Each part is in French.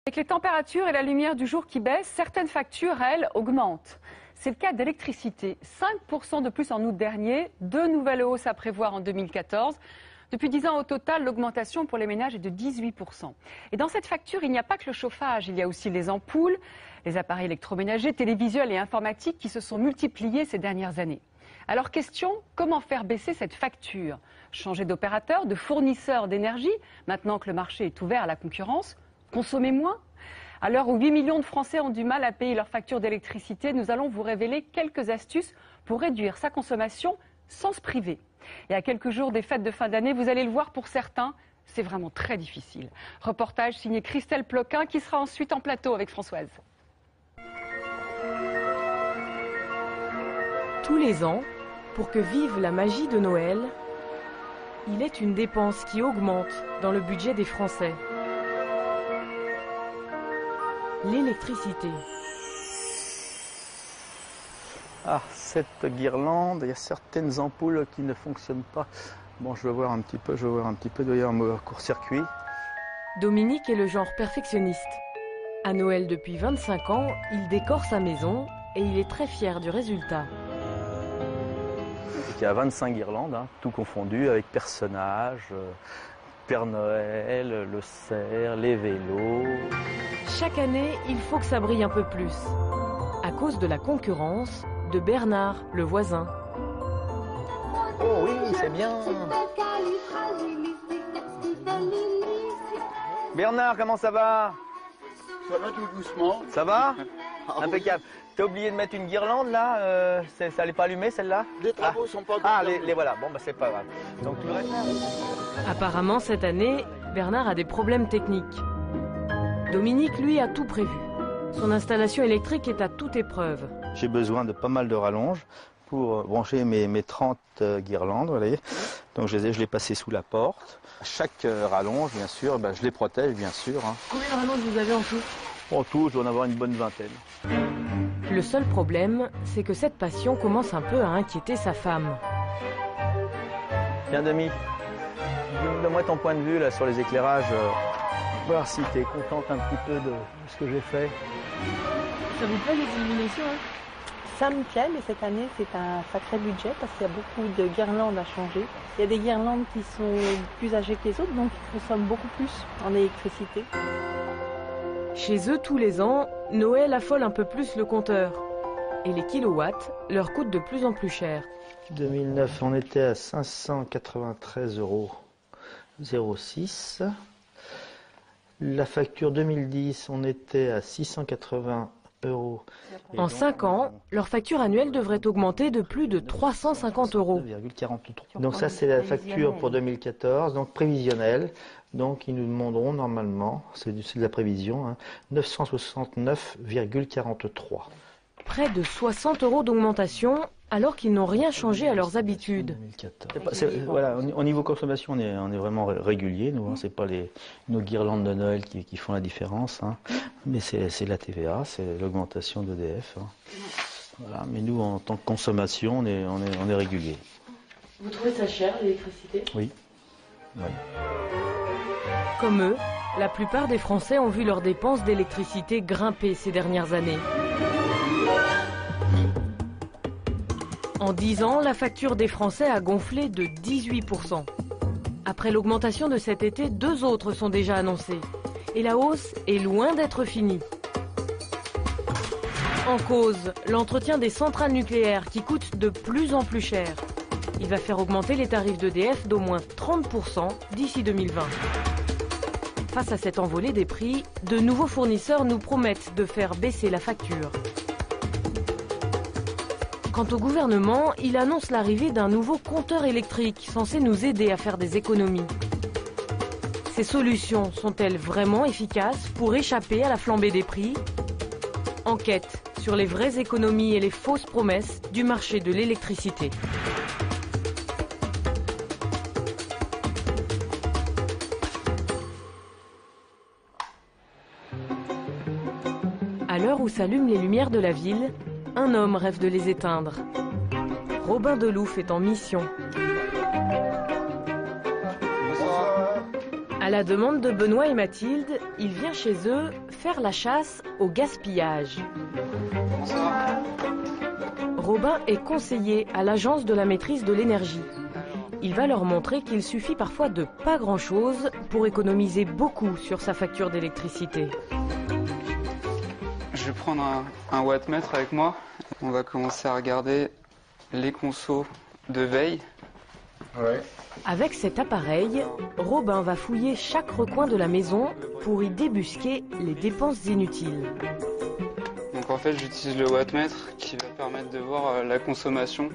Avec les températures et la lumière du jour qui baissent, certaines factures, elles, augmentent. C'est le cas d'électricité. 5% de plus en août dernier, 2 nouvelles hausses à prévoir en 2014. Depuis 10 ans au total, l'augmentation pour les ménages est de 18%. Et dans cette facture, il n'y a pas que le chauffage, il y a aussi les ampoules, les appareils électroménagers, télévisuels et informatiques qui se sont multipliés ces dernières années. Alors question, comment faire baisser cette facture? Changer d'opérateur, de fournisseur d'énergie, maintenant que le marché est ouvert à la concurrence? Consommer moins? À l'heure où 8 millions de Français ont du mal à payer leur facture d'électricité, nous allons vous révéler quelques astuces pour réduire sa consommation sans se priver. Et à quelques jours des fêtes de fin d'année, vous allez le voir, pour certains, c'est vraiment très difficile. Reportage signé Christelle Ploquin qui sera ensuite en plateau avec Françoise. Tous les ans, pour que vive la magie de Noël, il est une dépense qui augmente dans le budget des Français. L'électricité. Ah, cette guirlande, il y a certaines ampoules qui ne fonctionnent pas. Bon, je vais voir un petit peu, il doit y avoir un court-circuit. Dominique est le genre perfectionniste. À Noël depuis 25 ans, il décore sa maison et il est très fier du résultat. Il y a 25 guirlandes, hein, tout confondu, avec personnages, Père Noël, le cerf, les vélos. Chaque année, il faut que ça brille un peu plus. À cause de la concurrence de Bernard, le voisin. Oh oui, c'est bien. Bernard, comment ça va? Ça va tout doucement. Ça va? Ah, Impeccable. T'as oublié de mettre une guirlande là, ça n'allait pas allumer celle-là? Les travaux sont pas les voilà, bon bah c'est pas grave. Donc tout le reste. Apparemment cette année, Bernard a des problèmes techniques. Dominique, lui, a tout prévu. Son installation électrique est à toute épreuve. J'ai besoin de pas mal de rallonges pour brancher mes 30 guirlandes, vous voyez. Donc je les ai passées sous la porte. Chaque rallonge, bien sûr, je les protège, bien sûr. Hein. Combien de rallonges vous avez en tout? En tout, je dois en avoir une bonne vingtaine. Le seul problème, c'est que cette passion commence un peu à inquiéter sa femme. Tiens, Demi, donne-moi ton point de vue là, sur les éclairages. Voir si tu es contente un petit peu de ce que j'ai fait. Ça vous plaît les illuminations, hein? Ça me plaît, mais cette année, c'est un sacré budget parce qu'il y a beaucoup de guirlandes à changer. Il y a des guirlandes qui sont plus âgées que les autres, donc ils consomment beaucoup plus en électricité. Chez eux, tous les ans, Noël affole un peu plus le compteur. Et les kilowatts leur coûtent de plus en plus cher. 2009, on était à 593,06 €. La facture 2010, on était à 680 €. En 5 ans, leur facture annuelle devrait augmenter de plus de 350 €. 2,43. Donc ça, c'est la facture pour 2014, donc prévisionnelle. Donc ils nous demanderont normalement, c'est de la prévision, hein, 969,43. Près de 60 € d'augmentation, alors qu'ils n'ont rien changé à leurs habitudes. Voilà, au niveau consommation, on est vraiment régulier, nous, hein, c'est pas nos guirlandes de Noël qui font la différence, hein, mais c'est la TVA, c'est l'augmentation d'EDF. Hein. Voilà, mais nous, en tant que consommation, on est régulier. Vous trouvez ça cher, l'électricité? Oui. Oui. Comme eux, la plupart des Français ont vu leurs dépenses d'électricité grimper ces dernières années. En 10 ans, la facture des Français a gonflé de 18%. Après l'augmentation de cet été, 2 autres sont déjà annoncées. Et la hausse est loin d'être finie. En cause, l'entretien des centrales nucléaires qui coûte de plus en plus cher. Il va faire augmenter les tarifs d'EDF d'au moins 30% d'ici 2020. Face à cette envolée des prix, de nouveaux fournisseurs nous promettent de faire baisser la facture. Quant au gouvernement, il annonce l'arrivée d'un nouveau compteur électrique censé nous aider à faire des économies. Ces solutions sont-elles vraiment efficaces pour échapper à la flambée des prix? Enquête sur les vraies économies et les fausses promesses du marché de l'électricité. À l'heure où s'allument les lumières de la ville, un homme rêve de les éteindre. Robin Delouf est en mission. À la demande de Benoît et Mathilde, il vient chez eux faire la chasse au gaspillage. Bonsoir. Robin est conseiller à l'Agence de la maîtrise de l'énergie. Il va leur montrer qu'il suffit parfois de pas grand-chose pour économiser beaucoup sur sa facture d'électricité. Je vais prendre un wattmètre avec moi. On va commencer à regarder les consos de veille. Ouais. Avec cet appareil, Robin va fouiller chaque recoin de la maison pour y débusquer les dépenses inutiles. Donc en fait, j'utilise le wattmètre qui va permettre de voir la consommation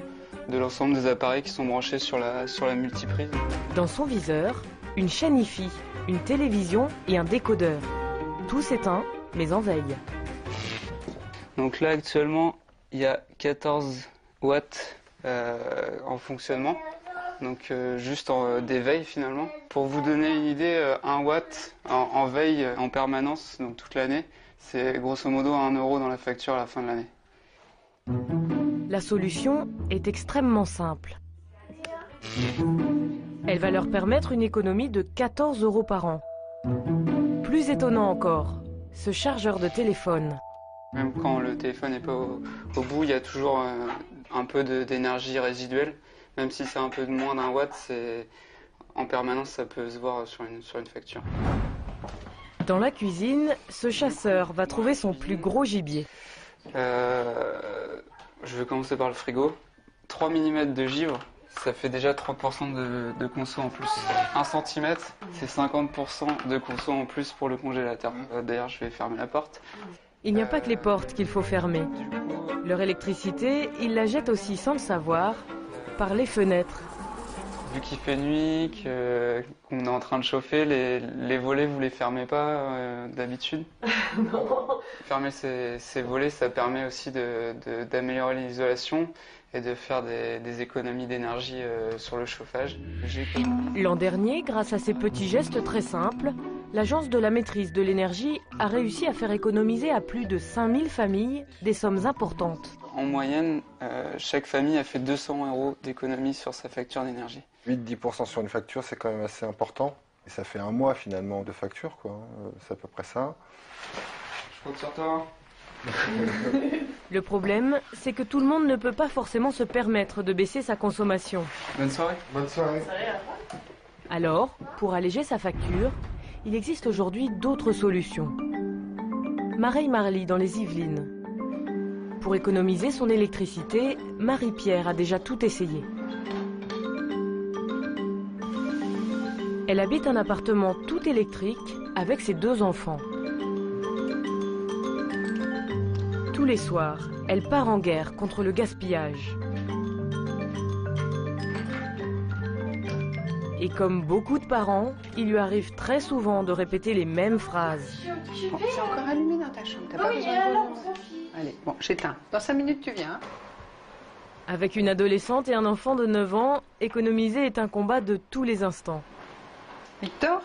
de l'ensemble des appareils qui sont branchés sur la multiprise. Dans son viseur, une chaîne Hi-Fi, une télévision et un décodeur. Tout s'éteint, mais en veille. Donc là, actuellement, il y a 14 watts en fonctionnement. Donc juste des veilles finalement. Pour vous donner une idée, 1 watt en veille en permanence, donc toute l'année, c'est grosso modo 1 € dans la facture à la fin de l'année. La solution est extrêmement simple. Elle va leur permettre une économie de 14 € par an. Plus étonnant encore, ce chargeur de téléphone. Même quand le téléphone n'est pas au bout, il y a toujours un peu d'énergie résiduelle. Même si c'est un peu de moins d'1 watt, en permanence ça peut se voir sur une facture. Dans la cuisine, ce chasseur va trouver son plus gros gibier. Je vais commencer par le frigo. 3 mm de givre, ça fait déjà 30% de conso en plus. 1 cm, c'est 50% de conso en plus pour le congélateur. D'ailleurs, je vais fermer la porte. Il n'y a pas que les portes qu'il faut fermer. Leur électricité, ils la jettent aussi sans le savoir, par les fenêtres. Vu qu'il fait nuit, qu'on est en train de chauffer, les volets, vous les fermez pas d'habitude? Non. Fermer ces volets, ça permet aussi d'améliorer l'isolation et de faire des économies d'énergie sur le chauffage. L'an dernier, grâce à ces petits gestes très simples, l'Agence de la maîtrise de l'énergie a réussi à faire économiser à plus de 5000 familles des sommes importantes. En moyenne, chaque famille a fait 200 € d'économie sur sa facture d'énergie. 8-10% sur une facture, c'est quand même assez important. Et ça fait un mois finalement de facture, quoi. C'est à peu près ça. Je compte sur toi. Le problème, c'est que tout le monde ne peut pas forcément se permettre de baisser sa consommation. Bonne soirée. Bonne soirée. Alors, pour alléger sa facture, il existe aujourd'hui d'autres solutions. Mareille-Marly dans les Yvelines. Pour économiser son électricité, Marie-Pierre a déjà tout essayé. Elle habite un appartement tout électrique avec ses 2 enfants. Tous les soirs, elle part en guerre contre le gaspillage. Et comme beaucoup de parents, il lui arrive très souvent de répéter les mêmes phrases. Bon, c'est encore allumé dans ta chambre, t'as pas besoin de volume. Allez, bon, j'éteins. Dans 5 minutes, tu viens. Avec une adolescente et un enfant de 9 ans, économiser est un combat de tous les instants. Victor?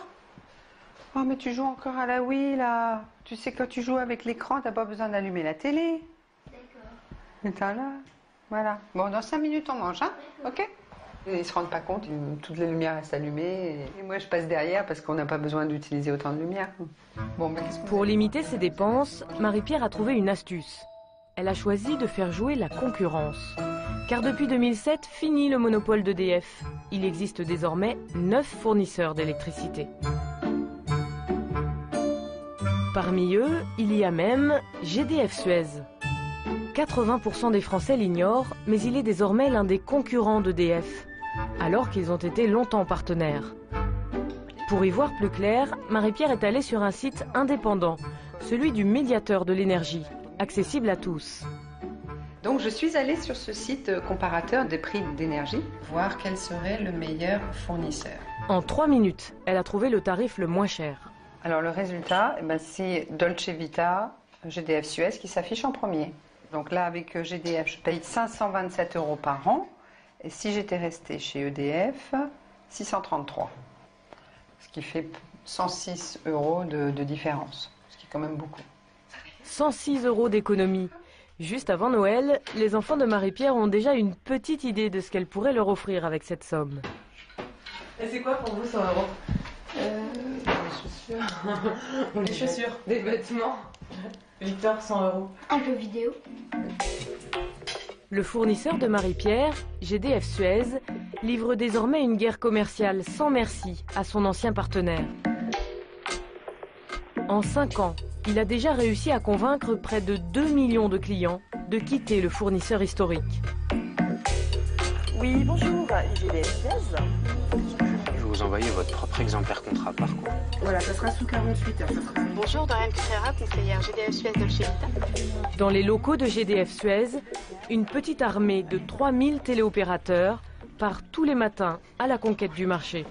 Oh, mais tu joues encore à la Wii, là. Tu sais, quand tu joues avec l'écran, t'as pas besoin d'allumer la télé. D'accord. Attends, là. Voilà. Bon, dans 5 minutes, on mange, hein? Ok? Ils se rendent pas compte, toutes les lumières restent allumées. Et moi, je passe derrière parce qu'on n'a pas besoin d'utiliser autant de lumière. Bon, mais pour limiter ses dépenses, Marie-Pierre a trouvé une astuce. Elle a choisi de faire jouer la concurrence. Car depuis 2007, fini le monopole d'EDF. Il existe désormais 9 fournisseurs d'électricité. Parmi eux, il y a même GDF Suez. 80% des Français l'ignorent, mais il est désormais l'un des concurrents d'EDF, alors qu'ils ont été longtemps partenaires. Pour y voir plus clair, Marie-Pierre est allée sur un site indépendant, celui du médiateur de l'énergie, accessible à tous. Donc je suis allée sur ce site comparateur des prix d'énergie, voir quel serait le meilleur fournisseur. En 3 minutes, elle a trouvé le tarif le moins cher. Alors le résultat, c'est Dolce Vita, GDF Suez qui s'affiche en premier. Donc là, avec GDF, je paye 527 € par an. Et si j'étais restée chez EDF, 633. Ce qui fait 106 € de différence, ce qui est quand même beaucoup. 106 € d'économie. Juste avant Noël, les enfants de Marie-Pierre ont déjà une petite idée de ce qu'elle pourrait leur offrir avec cette somme. Et c'est quoi pour vous 100 €? chaussures. Les chaussures, des vêtements. Victor, 100 €. Un jeu vidéo. Le fournisseur de Marie-Pierre, GDF Suez, livre désormais une guerre commerciale sans merci à son ancien partenaire. En 5 ans, il a déjà réussi à convaincre près de 2 millions de clients de quitter le fournisseur historique. Oui, bonjour, GDF Suez. Je vais vous envoyer votre propre exemplaire contrat par contre. Voilà, ça sera sous 48 heures. Bonjour, Doriane Cutrera, conseillère GDF Suez Dolce Vita. Dans les locaux de GDF Suez, une petite armée de 3000 téléopérateurs part tous les matins à la conquête du marché.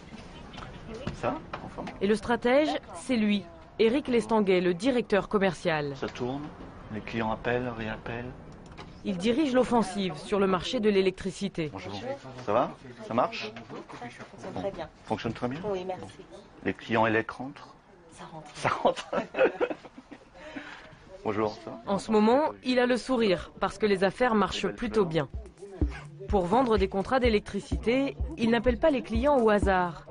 Ça, enfin. Et le stratège, c'est lui, Éric Lestanguet, le directeur commercial. Ça tourne, les clients appellent, réappellent. Il dirige l'offensive sur le marché de l'électricité. Bonjour. Ça va? Ça marche? Ça fonctionne très bien. Fonctionne très bien? Oui, merci. Les clients élèques rentrent? Ça rentre. Ça rentre. Bonjour. Ça va? En ce moment, il a le sourire parce que les affaires marchent plutôt bien. Pour vendre des contrats d'électricité, il n'appelle pas les clients au hasard.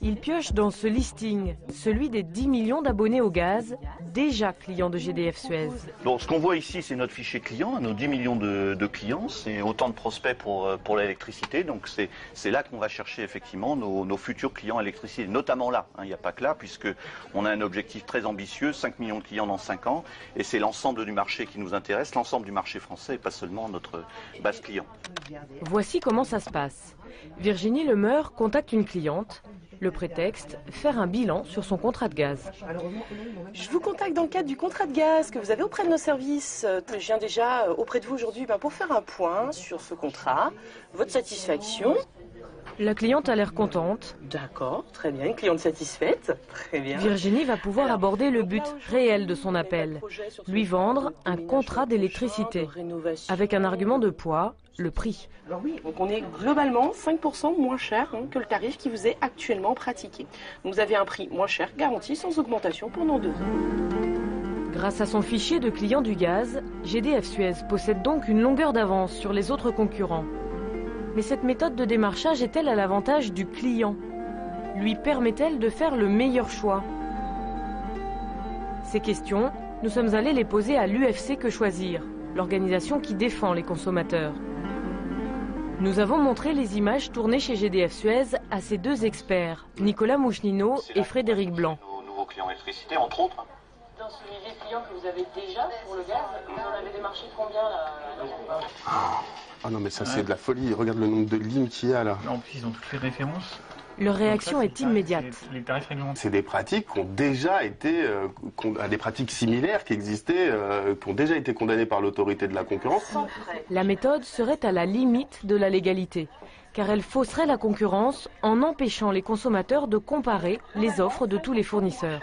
Il pioche dans ce listing, celui des 10 millions d'abonnés au gaz, déjà clients de GDF Suez. Donc, ce qu'on voit ici, c'est notre fichier client, nos 10 millions de clients. C'est autant de prospects pour l'électricité. Donc, c'est là qu'on va chercher effectivement nos futurs clients électricité, notamment là. Il n'y a pas que là, puisqu'on a un objectif très ambitieux, 5 millions de clients dans 5 ans. Et c'est l'ensemble du marché qui nous intéresse, l'ensemble du marché français et pas seulement notre base client. Voici comment ça se passe. Virginie Lemeur contacte une cliente. Le prétexte, faire un bilan sur son contrat de gaz. Je vous contacte dans le cadre du contrat de gaz que vous avez auprès de nos services. Je viens déjà auprès de vous aujourd'hui pour faire un point sur ce contrat, votre satisfaction. La cliente a l'air contente. D'accord, très bien, une cliente satisfaite. Très bien. Virginie va pouvoir aborder le but réel de son appel, lui vendre un contrat d'électricité, avec un argument de poids, le prix. Alors oui, donc on est globalement 5% moins cher que le tarif qui vous est actuellement pratiqué. Donc vous avez un prix moins cher, garanti, sans augmentation pendant 2 ans. Grâce à son fichier de clients du gaz, GDF Suez possède donc une longueur d'avance sur les autres concurrents. Mais cette méthode de démarchage est-elle à l'avantage du client? Lui permet-elle de faire le meilleur choix? Ces questions, nous sommes allés les poser à l'UFC Que Choisir, l'organisation qui défend les consommateurs. Nous avons montré les images tournées chez GDF Suez à ces 2 experts, Nicolas Mouchnino et Frédéric Blanc. Nos nouveaux clients électricité, entre autres. Dans ce vivier de clients que vous avez déjà pour le gaz, vous en avez démarché combien là? Ah non mais ça c'est de la folie, regarde le nombre de lignes qu'il y a là. En plus ils ont toutes les références. Leur réaction est immédiate. Les tarifs réglementaires. C'est des pratiques qui ont déjà été, des pratiques similaires qui existaient, qui ont déjà été condamnées par l'autorité de la concurrence. La méthode serait à la limite de la légalité, car elle fausserait la concurrence en empêchant les consommateurs de comparer les offres de tous les fournisseurs.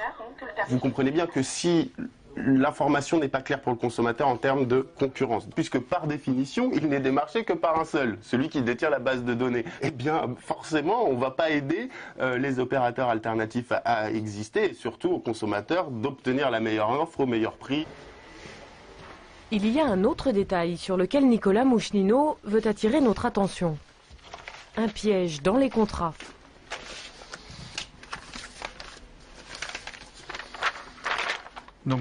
Vous comprenez bien que si l'information n'est pas claire pour le consommateur en termes de concurrence, puisque par définition, il n'est démarché que par un seul, celui qui détient la base de données. Eh bien, forcément, on ne va pas aider les opérateurs alternatifs à exister, et surtout aux consommateurs d'obtenir la meilleure offre au meilleur prix. Il y a un autre détail sur lequel Nicolas Mouchnino veut attirer notre attention. Un piège dans les contrats. Donc,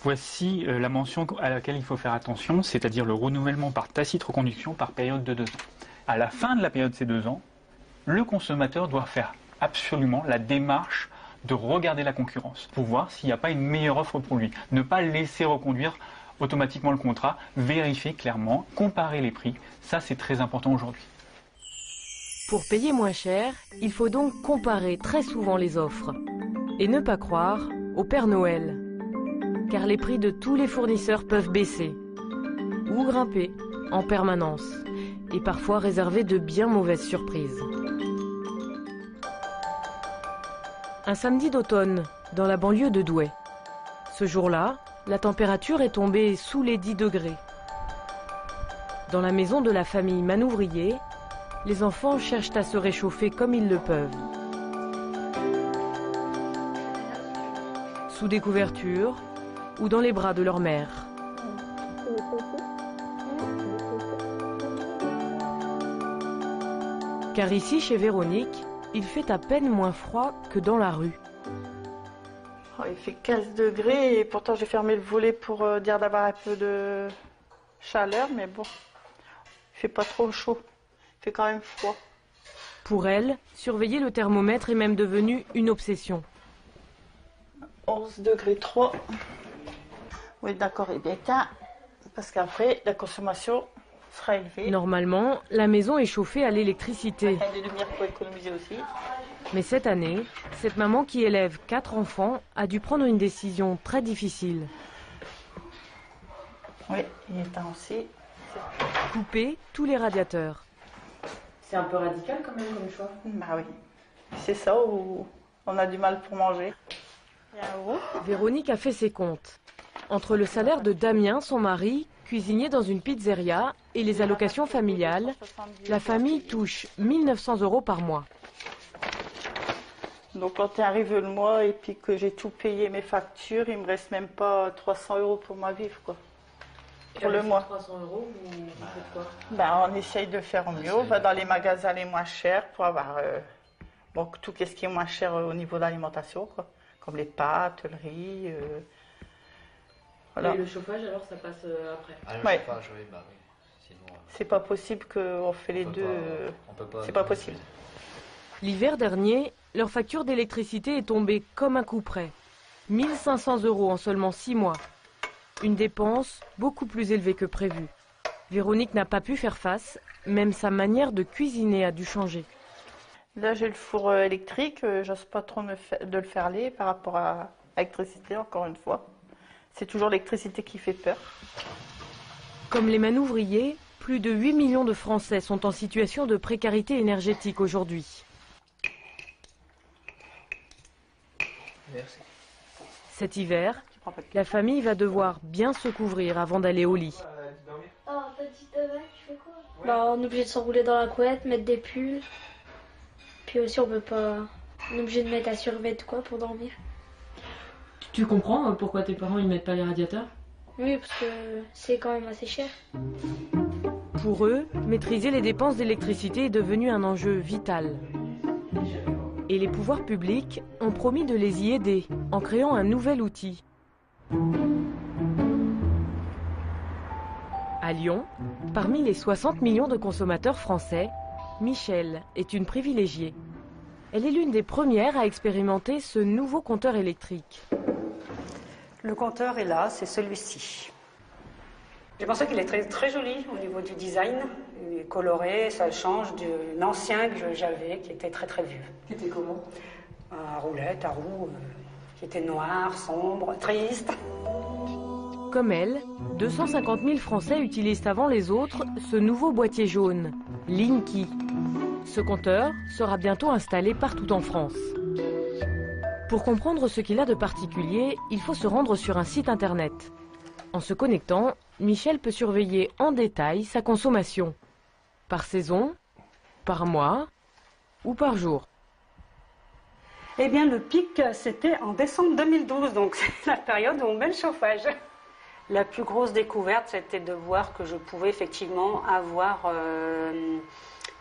voici la mention à laquelle il faut faire attention, c'est-à-dire le renouvellement par tacite reconduction par période de 2 ans. À la fin de la période de ces 2 ans, le consommateur doit faire absolument la démarche de regarder la concurrence pour voir s'il n'y a pas une meilleure offre pour lui. Ne pas laisser reconduire automatiquement le contrat, vérifier clairement, comparer les prix. Ça, c'est très important aujourd'hui. Pour payer moins cher, il faut donc comparer très souvent les offres. Et ne pas croire au Père Noël. Car les prix de tous les fournisseurs peuvent baisser ou grimper en permanence et parfois réserver de bien mauvaises surprises. Un samedi d'automne, dans la banlieue de Douai. Ce jour-là, la température est tombée sous les 10 degrés. Dans la maison de la famille Manouvrier, les enfants cherchent à se réchauffer comme ils le peuvent. Sous des couvertures ou dans les bras de leur mère. Car ici, chez Véronique, il fait à peine moins froid que dans la rue. Oh, il fait 15 degrés et pourtant j'ai fermé le volet pour dire d'avoir un peu de chaleur, mais bon, il fait pas trop chaud, il fait quand même froid. Pour elle, surveiller le thermomètre est même devenu une obsession. 11 degrés 3. Oui, d'accord, et bien éteint, parce qu'après, la consommation sera élevée. Normalement, la maison est chauffée à l'électricité. Il y a des lumières pour économiser aussi. Mais cette année, cette maman qui élève 4 enfants a dû prendre une décision très difficile. Oui, il est éteint aussi. Couper tous les radiateurs. C'est un peu radical quand même comme choix. Bah oui, c'est ça où on a du mal pour manger. Véronique a fait ses comptes. Entre le salaire de Damien, son mari, cuisinier dans une pizzeria, et les allocations familiales, la famille touche 1 900 € par mois. Donc quand arrive le mois et puis que j'ai tout payé mes factures, il me reste même pas 300 € pour moi vivre quoi. Pour le mois. 300 €, vous faites quoi? Ben, on essaye de faire au mieux, on va dans les magasins les moins chers pour avoir bon, tout ce qui est moins cher au niveau de l'alimentation, quoi. Comme les pâtes, le riz. Voilà. Et le chauffage alors ça passe après? Ah, le chauffage, oui, bah oui. Sinon, c'est pas possible qu'on fait les deux. C'est pas possible. L'hiver dernier, leur facture d'électricité est tombée comme un coup près. 1 500 € en seulement 6 mois. Une dépense beaucoup plus élevée que prévu. Véronique n'a pas pu faire face, même sa manière de cuisiner a dû changer. Là j'ai le four électrique, j'ose pas trop de le faire aller par rapport à l'électricité encore une fois. C'est toujours l'électricité qui fait peur. Comme les manouvriers, plus de 8 millions de Français sont en situation de précarité énergétique aujourd'hui. Merci. Cet hiver, la famille va devoir bien se couvrir avant d'aller au lit. Oh, petit Thomas, tu fais quoi? Bah, on est obligé de s'enrouler dans la couette, mettre des pulls. Puis aussi, on peut pas. On est obligé de mettre un survêt quoi pour dormir. Tu comprends pourquoi tes parents ils mettent pas les radiateurs? Oui, parce que c'est quand même assez cher. Pour eux, maîtriser les dépenses d'électricité est devenu un enjeu vital. Et les pouvoirs publics ont promis de les y aider en créant un nouvel outil. À Lyon, parmi les 60 millions de consommateurs français, Michel est une privilégiée. Elle est l'une des premières à expérimenter ce nouveau compteur électrique. Le compteur est là, c'est celui-ci. J'ai pensé qu'il est très, très joli au niveau du design. Il est coloré, ça change d'un ancien que j'avais qui était très très vieux. Qui était comment? À roulette, à roue, qui était noir, sombre, triste. Comme elle, 250 000 Français utilisent avant les autres ce nouveau boîtier jaune, Linky. Ce compteur sera bientôt installé partout en France. Pour comprendre ce qu'il a de particulier, il faut se rendre sur un site internet. En se connectant, Michel peut surveiller en détail sa consommation. Par saison, par mois ou par jour. Eh bien, le pic, c'était en décembre 2012, donc c'est la période où on met le chauffage. La plus grosse découverte, c'était de voir que je pouvais effectivement avoir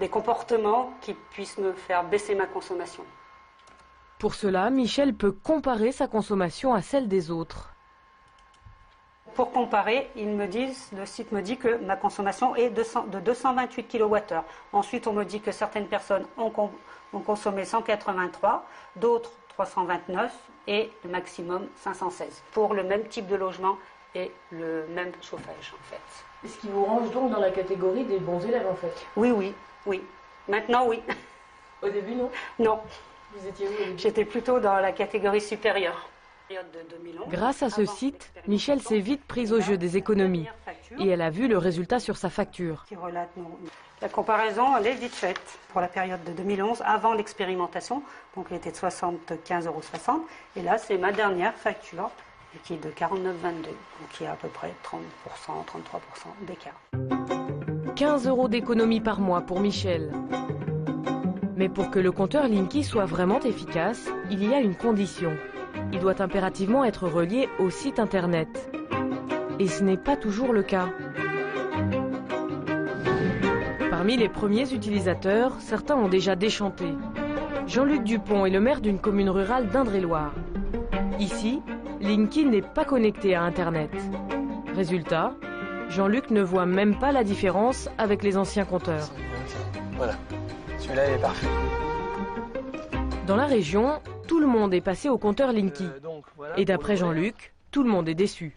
des comportements qui puissent me faire baisser ma consommation. Pour cela, Michel peut comparer sa consommation à celle des autres. Pour comparer, le site me dit que ma consommation est de 228 kWh. Ensuite, on me dit que certaines personnes ont consommé 183, d'autres 329 et le maximum 516 pour le même type de logement et le même chauffage en fait. Ce qui vous range donc dans la catégorie des bons élèves en fait? Oui, oui, oui. Maintenant, oui. Au début, non? Non. Vous étiez où au début? J'étais plutôt dans la catégorie supérieure. Grâce à ce site, Michel s'est vite prise au jeu des économies et elle a vu le résultat sur sa facture. La comparaison, elle est vite faite. Pour la période de 2011, avant l'expérimentation, donc elle était de 75,60 € et là c'est ma dernière facture qui est de 49,22 €, donc qui est à peu près 30%, 33% d'écart. 15 € d'économie par mois pour Michel. Mais pour que le compteur Linky soit vraiment efficace, il y a une condition. Il doit impérativement être relié au site internet. Et ce n'est pas toujours le cas. Parmi les premiers utilisateurs, certains ont déjà déchanté. Jean-Luc Dupont est le maire d'une commune rurale d'Indre-et-Loire. Ici, Linky n'est pas connecté à Internet. Résultat, Jean-Luc ne voit même pas la différence avec les anciens compteurs. Voilà, celui-là il est parfait. Dans la région, tout le monde est passé au compteur Linky. Et d'après Jean-Luc, tout le monde est déçu.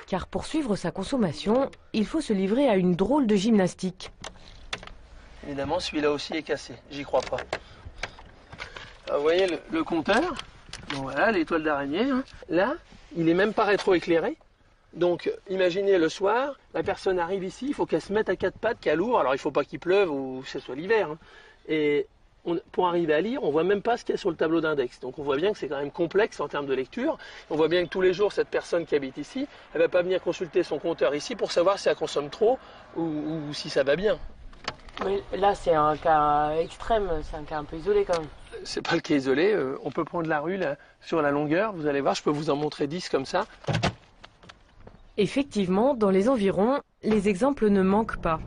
Car pour suivre sa consommation, il faut se livrer à une drôle de gymnastique. Évidemment, celui-là aussi est cassé, j'y crois pas. Alors, vous voyez le compteur, bon, voilà l'étoile d'araignée, hein. Là, il est même pas rétroéclairé. Donc, imaginez le soir, la personne arrive ici, il faut qu'elle se mette à quatre pattes, qu'elle ouvre. Alors, il ne faut pas qu'il pleuve ou que ce soit l'hiver. Hein. Et pour arriver à lire, on ne voit même pas ce qu'il y a sur le tableau d'index. Donc, on voit bien que c'est quand même complexe en termes de lecture. On voit bien que tous les jours, cette personne qui habite ici, elle ne va pas venir consulter son compteur ici pour savoir si elle consomme trop ou si ça va bien. Mais là, c'est un cas extrême, c'est un cas un peu isolé quand même. C'est pas le cas isolé. On peut prendre la rue là, sur la longueur. Vous allez voir, je peux vous en montrer 10 comme ça. Effectivement, dans les environs, les exemples ne manquent pas.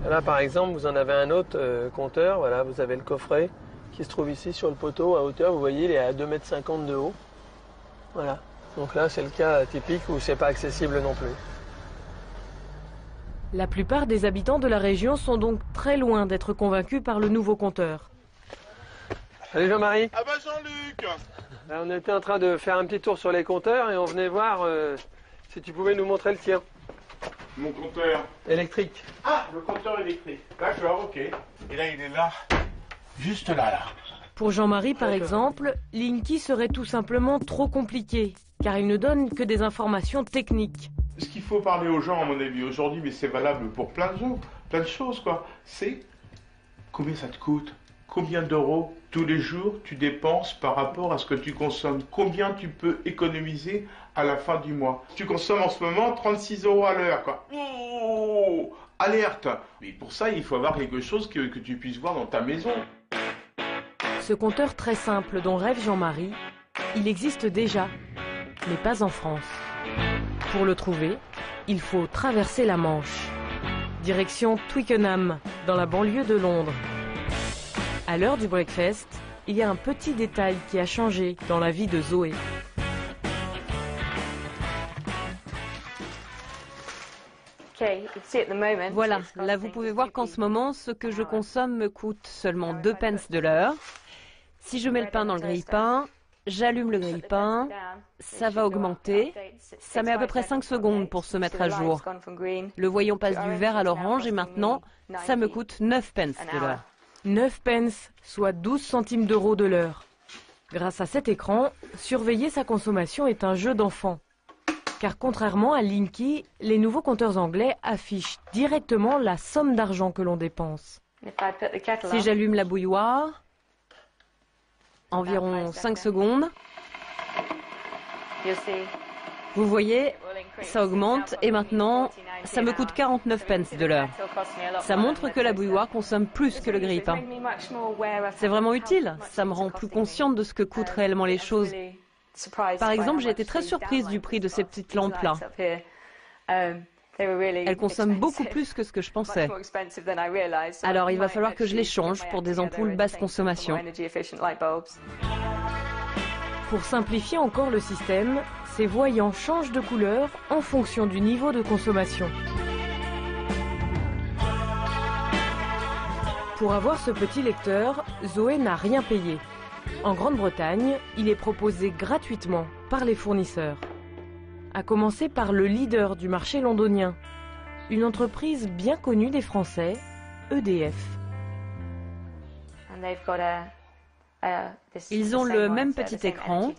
Là, par exemple, vous en avez un autre compteur. Voilà, vous avez le coffret qui se trouve ici sur le poteau à hauteur. Vous voyez, il est à 2,50 m de haut. Voilà. Donc là, c'est le cas typique où c'est pas accessible non plus. La plupart des habitants de la région sont donc très loin d'être convaincus par le nouveau compteur. Salut Jean-Marie. Ah bah Jean-Luc. Là, on était en train de faire un petit tour sur les compteurs et on venait voir si tu pouvais nous montrer le tien. Mon compteur électrique. Ah, le compteur électrique. D'accord, ok. Et là, il est là. Juste là. Pour Jean-Marie, par exemple, Linky serait tout simplement trop compliqué, car il ne donne que des informations techniques. Ce qu'il faut parler aux gens, à mon avis, aujourd'hui, mais c'est valable pour plein de choses, quoi, c'est combien ça te coûte? Combien d'euros tous les jours tu dépenses par rapport à ce que tu consommes? Combien tu peux économiser à la fin du mois? Tu consommes en ce moment 36 € à l'heure, quoi. Oh, alerte! Mais pour ça, il faut avoir quelque chose que tu puisses voir dans ta maison. Ce compteur très simple dont rêve Jean-Marie, il existe déjà, mais pas en France. Pour le trouver, il faut traverser la Manche. Direction Twickenham, dans la banlieue de Londres. À l'heure du breakfast, il y a un petit détail qui a changé dans la vie de Zoé. Voilà, là vous pouvez voir qu'en ce moment, ce que je consomme me coûte seulement 2 pence de l'heure. Si je mets le pain dans le grille-pain, j'allume le grille-pain, ça va augmenter. Ça met à peu près 5 secondes pour se mettre à jour. Le voyant passe du vert à l'orange et maintenant, ça me coûte 9 pence de l'heure. 9 pence, soit 12 centimes d'euros de l'heure. Grâce à cet écran, surveiller sa consommation est un jeu d'enfant. Car contrairement à Linky, les nouveaux compteurs anglais affichent directement la somme d'argent que l'on dépense. Si j'allume la bouilloire, environ 5 secondes, vous voyez, ça augmente et maintenant, ça me coûte 49 pence de l'heure. Ça montre que la bouilloire consomme plus que le grille-pain. C'est vraiment utile, ça me rend plus consciente de ce que coûtent réellement les choses. Par exemple, j'ai été très surprise du prix de ces petites lampes-là. Elles consomment beaucoup plus que ce que je pensais. Alors, il va falloir que je les change pour des ampoules basse consommation. Pour simplifier encore le système, ces voyants changent de couleur en fonction du niveau de consommation. Pour avoir ce petit lecteur, Zoé n'a rien payé. En Grande-Bretagne, il est proposé gratuitement par les fournisseurs. À commencer par le leader du marché londonien, une entreprise bien connue des Français, EDF. Ils ont le même petit écran,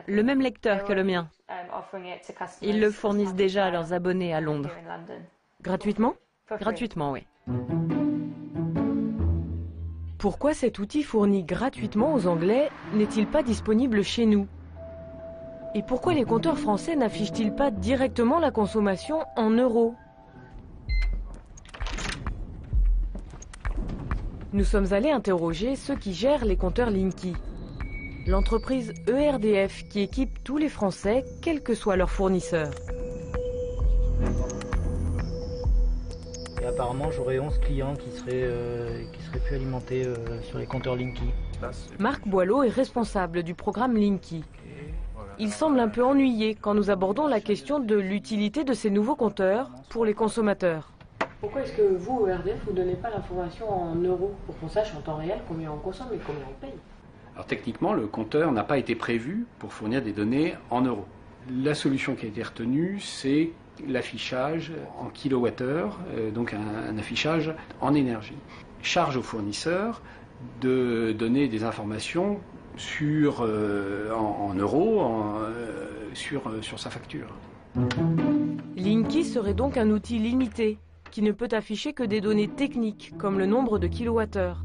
le même lecteur que le mien. Ils le fournissent déjà à leurs abonnés à Londres. Gratuitement? Gratuitement, oui. Pourquoi cet outil fourni gratuitement aux Anglais n'est-il pas disponible chez nous? Et pourquoi les compteurs français n'affichent-ils pas directement la consommation en euros? Nous sommes allés interroger ceux qui gèrent les compteurs Linky. L'entreprise ERDF qui équipe tous les Français, quel que soit leur fournisseur. Et apparemment, j'aurai 11 clients qui seraient plus alimentés sur les compteurs Linky. Marc Boileau est responsable du programme Linky. Il semble un peu ennuyé quand nous abordons la question de l'utilité de ces nouveaux compteurs pour les consommateurs. Pourquoi est-ce que vous, au RDF, vous ne donnez pas l'information en euros pour qu'on sache en temps réel combien on consomme et combien on paye? Alors techniquement, le compteur n'a pas été prévu pour fournir des données en euros. La solution qui a été retenue, c'est l'affichage en kilowattheure, donc un affichage en énergie. Charge au fournisseur de donner des informations en euros sur sa facture. Linky serait donc un outil limité qui ne peut afficher que des données techniques comme le nombre de kilowattheures.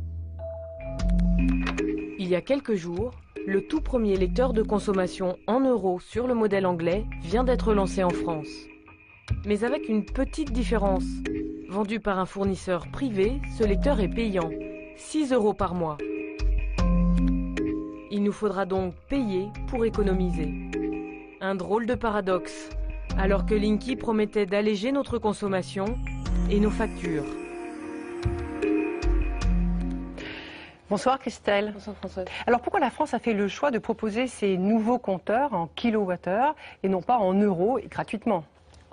Il y a quelques jours, le tout premier lecteur de consommation en euros sur le modèle anglais vient d'être lancé en France. Mais avec une petite différence. Vendu par un fournisseur privé, ce lecteur est payant, 6 € par mois. Il nous faudra donc payer pour économiser. Un drôle de paradoxe, alors que Linky promettait d'alléger notre consommation et nos factures. Bonsoir Christelle. Bonsoir Françoise. Alors pourquoi la France a fait le choix de proposer ces nouveaux compteurs en kilowattheures et non pas en euros et gratuitement?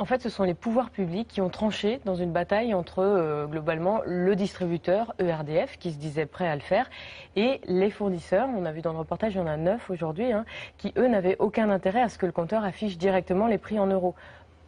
En fait, ce sont les pouvoirs publics qui ont tranché dans une bataille entre, globalement, le distributeur ERDF, qui se disait prêt à le faire, et les fournisseurs. On a vu dans le reportage, il y en a 9 aujourd'hui, qui, eux, n'avaient aucun intérêt à ce que le compteur affiche directement les prix en euros.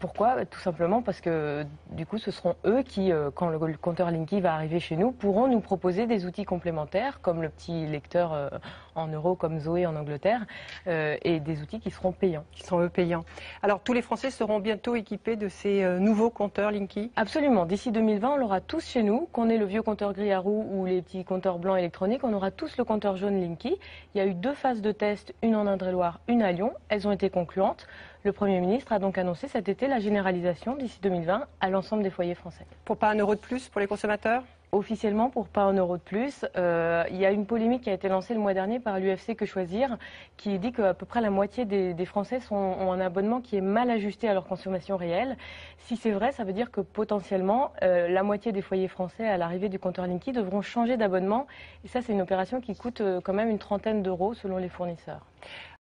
Pourquoi? Tout simplement parce que du coup ce seront eux qui, quand le compteur Linky va arriver chez nous, pourront nous proposer des outils complémentaires comme le petit lecteur en euros comme Zoé en Angleterre et des outils qui seront payants. Qui seront eux payants. Alors tous les Français seront bientôt équipés de ces nouveaux compteurs Linky? Absolument. D'ici 2020, on l'aura tous chez nous, qu'on ait le vieux compteur gris à roues ou les petits compteurs blancs électroniques, on aura tous le compteur jaune Linky. Il y a eu 2 phases de test, une en Indre-et-Loire, une à Lyon. Elles ont été concluantes. Le Premier ministre a donc annoncé cet été la généralisation d'ici 2020 à l'ensemble des foyers français. Pour pas 1 € de plus pour les consommateurs? Officiellement, pour pas 1 € de plus. Il y a une polémique qui a été lancée le mois dernier par l'UFC Que Choisir, qui dit qu'à peu près la moitié des Français ont un abonnement qui est mal ajusté à leur consommation réelle. Si c'est vrai, ça veut dire que potentiellement, la moitié des foyers français à l'arrivée du compteur Linky devront changer d'abonnement. Et ça, c'est une opération qui coûte quand même une trentaine d'euros selon les fournisseurs.